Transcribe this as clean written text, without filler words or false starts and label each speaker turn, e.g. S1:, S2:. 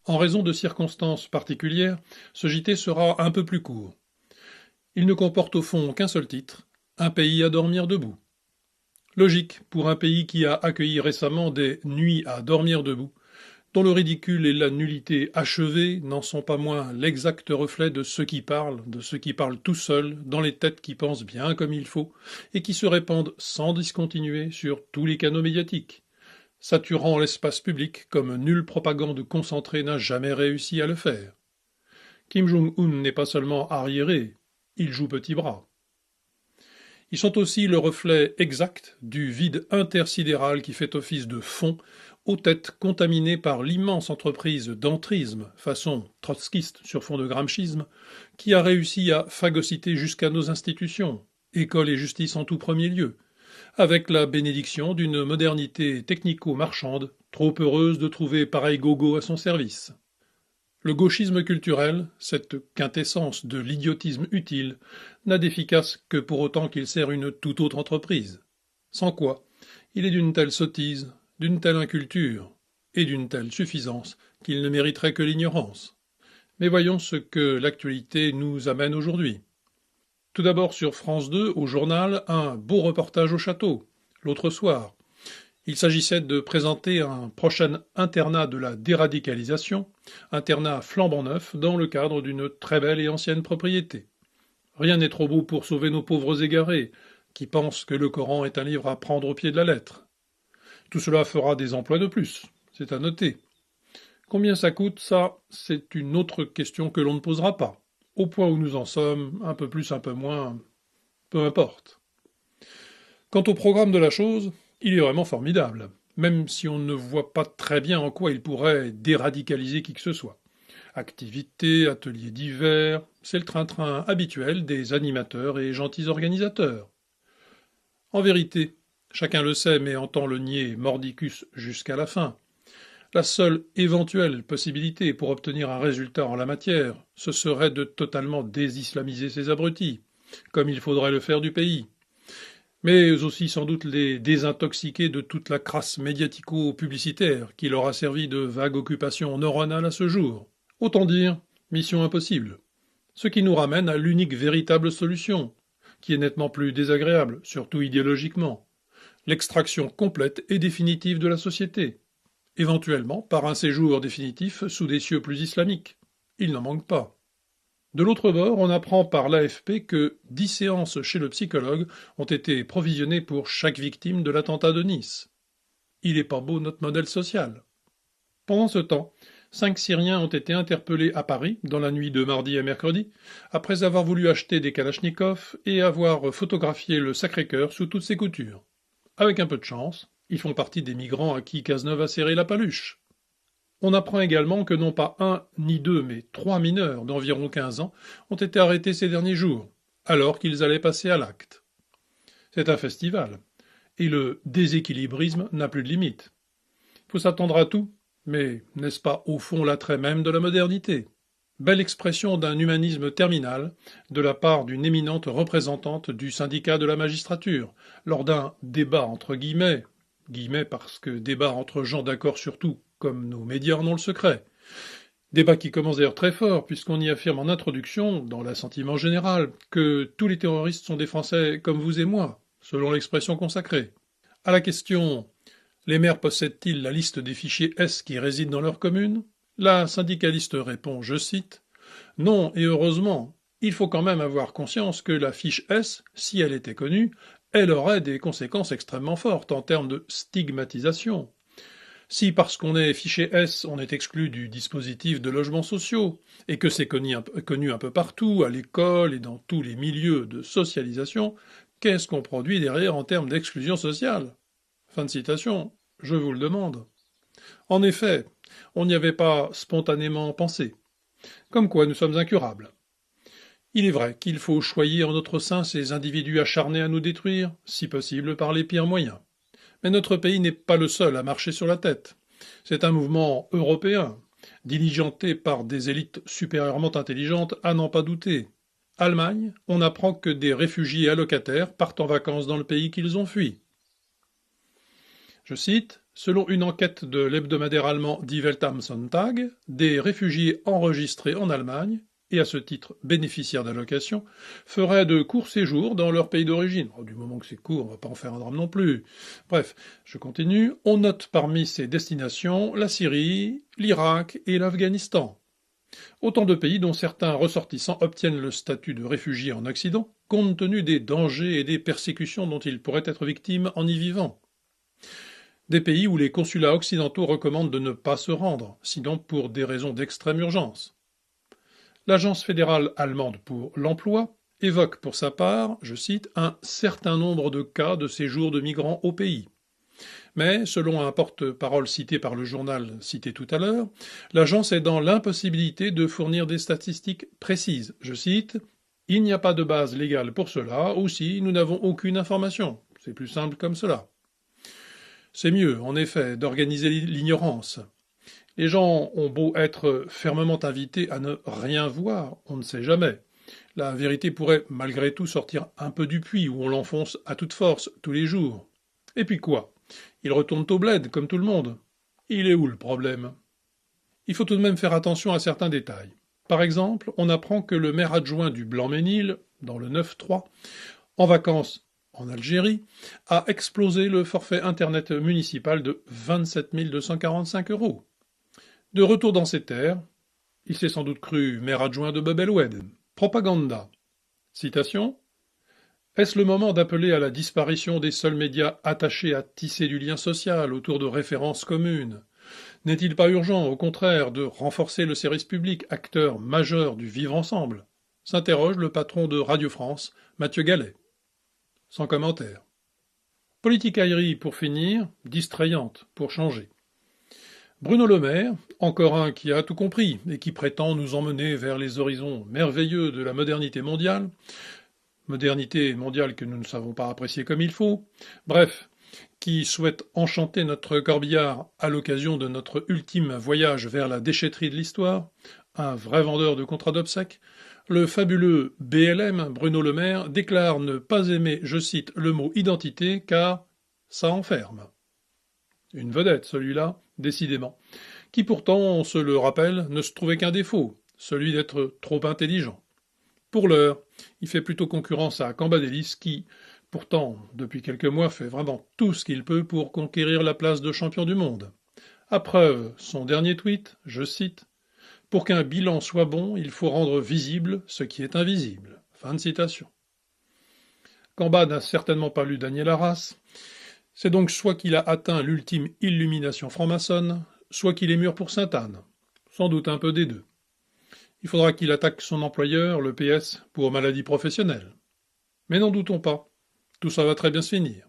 S1: En raison de circonstances particulières, ce JT sera un peu plus court. Il ne comporte au fond qu'un seul titre, un pays à dormir debout. Logique pour un pays qui a accueilli récemment des nuits à dormir debout, dont le ridicule et la nullité achevée n'en sont pas moins l'exact reflet de ceux qui parlent tout seuls, dans les têtes qui pensent bien comme il faut, et qui se répandent sans discontinuer sur tous les canaux médiatiques, saturant l'espace public comme nulle propagande concentrée n'a jamais réussi à le faire. Kim Jong-un n'est pas seulement arriéré, il joue petit bras. Ils sont aussi le reflet exact du vide intersidéral qui fait office de fond aux têtes contaminées par l'immense entreprise d'entrisme, façon trotskiste sur fond de gramscisme, qui a réussi à phagocyter jusqu'à nos institutions, école et justice en tout premier lieu, avec la bénédiction d'une modernité technico-marchande, trop heureuse de trouver pareil gogo à son service. Le gauchisme culturel, cette quintessence de l'idiotisme utile, n'a d'efficace que pour autant qu'il sert une toute autre entreprise. Sans quoi, il est d'une telle sottise, d'une telle inculture, et d'une telle suffisance qu'il ne mériterait que l'ignorance. Mais voyons ce que l'actualité nous amène aujourd'hui. Tout d'abord sur France 2, au journal, un beau reportage au château, l'autre soir. Il s'agissait de présenter un prochain internat de la déradicalisation, internat flambant neuf, dans le cadre d'une très belle et ancienne propriété. Rien n'est trop beau pour sauver nos pauvres égarés, qui pensent que le Coran est un livre à prendre au pied de la lettre. Tout cela fera des emplois de plus, c'est à noter. Combien ça coûte, ça, c'est une autre question que l'on ne posera pas. Au point où nous en sommes, un peu plus, un peu moins, peu importe. Quant au programme de la chose, il est vraiment formidable, même si on ne voit pas très bien en quoi il pourrait déradicaliser qui que ce soit. Activités, ateliers divers, c'est le train-train habituel des animateurs et gentils organisateurs. En vérité, chacun le sait mais entend le nier mordicus jusqu'à la fin. La seule éventuelle possibilité pour obtenir un résultat en la matière, ce serait de totalement désislamiser ces abrutis, comme il faudrait le faire du pays. Mais aussi sans doute les désintoxiquer de toute la crasse médiatico-publicitaire qui leur a servi de vague occupation neuronale à ce jour. Autant dire, mission impossible. Ce qui nous ramène à l'unique véritable solution, qui est nettement plus désagréable, surtout idéologiquement, l'extraction complète et définitive de la société, éventuellement par un séjour définitif sous des cieux plus islamiques. Il n'en manque pas. De l'autre bord, on apprend par l'AFP que 10 séances chez le psychologue ont été provisionnées pour chaque victime de l'attentat de Nice. Il est pas beau notre modèle social. Pendant ce temps, 5 Syriens ont été interpellés à Paris dans la nuit de mardi à mercredi, après avoir voulu acheter des kalachnikovs et avoir photographié le Sacré-Cœur sous toutes ses coutures. Avec un peu de chance, ils font partie des migrants à qui Cazeneuve a serré la paluche. On apprend également que non pas 1 ni 2, mais 3 mineurs d'environ 15 ans ont été arrêtés ces derniers jours, alors qu'ils allaient passer à l'acte. C'est un festival, et le déséquilibrisme n'a plus de limite. Il faut s'attendre à tout, mais n'est-ce pas au fond l'attrait même de la modernité? Belle expression d'un humanisme terminal de la part d'une éminente représentante du syndicat de la magistrature, lors d'un débat entre guillemets parce que débat entre gens d'accord sur tout, comme nos médias en ont le secret. Débat qui commence d'ailleurs très fort, puisqu'on y affirme en introduction, dans l'assentiment général, que tous les terroristes sont des Français comme vous et moi, selon l'expression consacrée. À la question « Les maires possèdent-ils la liste des fichiers S qui résident dans leur commune ?» la syndicaliste répond, je cite, « Non, et heureusement, il faut quand même avoir conscience que la fiche S, si elle était connue, elle aurait des conséquences extrêmement fortes en termes de stigmatisation. Si parce qu'on est fiché S, on est exclu du dispositif de logements sociaux, et que c'est connu un peu partout, à l'école et dans tous les milieux de socialisation, qu'est-ce qu'on produit derrière en termes d'exclusion sociale ? » Fin de citation, je vous le demande. En effet, on n'y avait pas spontanément pensé. Comme quoi nous sommes incurables. Il est vrai qu'il faut choyer en notre sein ces individus acharnés à nous détruire, si possible par les pires moyens. Mais notre pays n'est pas le seul à marcher sur la tête. C'est un mouvement européen, diligenté par des élites supérieurement intelligentes à n'en pas douter. Allemagne, on apprend que des réfugiés allocataires partent en vacances dans le pays qu'ils ont fui. Je cite, selon une enquête de l'hebdomadaire allemand Die Welt am Sonntag, des réfugiés enregistrés en Allemagne, et à ce titre bénéficiaires d'allocations, feraient de courts séjours dans leur pays d'origine. Du moment que c'est court, on ne va pas en faire un drame non plus. Bref, je continue. On note parmi ces destinations la Syrie, l'Irak et l'Afghanistan. Autant de pays dont certains ressortissants obtiennent le statut de réfugiés en Occident, compte tenu des dangers et des persécutions dont ils pourraient être victimes en y vivant. Des pays où les consulats occidentaux recommandent de ne pas se rendre, sinon pour des raisons d'extrême urgence. L'Agence fédérale allemande pour l'emploi évoque pour sa part, je cite, un certain nombre de cas de séjour de migrants au pays. Mais, selon un porte-parole cité par le journal cité tout à l'heure, l'agence est dans l'impossibilité de fournir des statistiques précises. Je cite, « Il n'y a pas de base légale pour cela, aussi nous n'avons aucune information. C'est plus simple comme cela. » C'est mieux, en effet, d'organiser l'ignorance. Les gens ont beau être fermement invités à ne rien voir, on ne sait jamais. La vérité pourrait malgré tout sortir un peu du puits où on l'enfonce à toute force tous les jours. Et puis quoi? Ils retournent au bled, comme tout le monde. Il est où le problème? Il faut tout de même faire attention à certains détails. Par exemple, on apprend que le maire adjoint du Blanc-Ménil, dans le 9-3, en vacances en Algérie, a explosé le forfait Internet municipal de 27 245 €. De retour dans ses terres, il s'est sans doute cru maire adjoint de Bab el-Oued. Propaganda. Citation. Est-ce le moment d'appeler à la disparition des seuls médias attachés à tisser du lien social autour de références communes? N'est-il pas urgent, au contraire, de renforcer le service public, acteur majeur du vivre ensemble? S'interroge le patron de Radio France, Mathieu Gallet. Sans commentaire. Politicaillerie pour finir, distrayante pour changer. Bruno Le Maire, encore un qui a tout compris et qui prétend nous emmener vers les horizons merveilleux de la modernité mondiale que nous ne savons pas apprécier comme il faut, bref, qui souhaite enchanter notre corbillard à l'occasion de notre ultime voyage vers la déchetterie de l'histoire, un vrai vendeur de contrats d'obsèques, le fabuleux BLM, Bruno Le Maire, déclare ne pas aimer, je cite, le mot identité car ça enferme. Une vedette, celui-là, décidément, qui pourtant, on se le rappelle, ne se trouvait qu'un défaut, celui d'être trop intelligent. Pour l'heure, il fait plutôt concurrence à Cambadélis qui, pourtant, depuis quelques mois, fait vraiment tout ce qu'il peut pour conquérir la place de champion du monde. À preuve, son dernier tweet, je cite, « Pour qu'un bilan soit bon, il faut rendre visible ce qui est invisible. » Fin de citation. Camba n'a certainement pas lu Daniel Arras. C'est donc soit qu'il a atteint l'ultime illumination franc-maçonne, soit qu'il est mûr pour Sainte-Anne. Sans doute un peu des deux. Il faudra qu'il attaque son employeur, le PS, pour maladie professionnelle. Mais n'en doutons pas, tout ça va très bien se finir.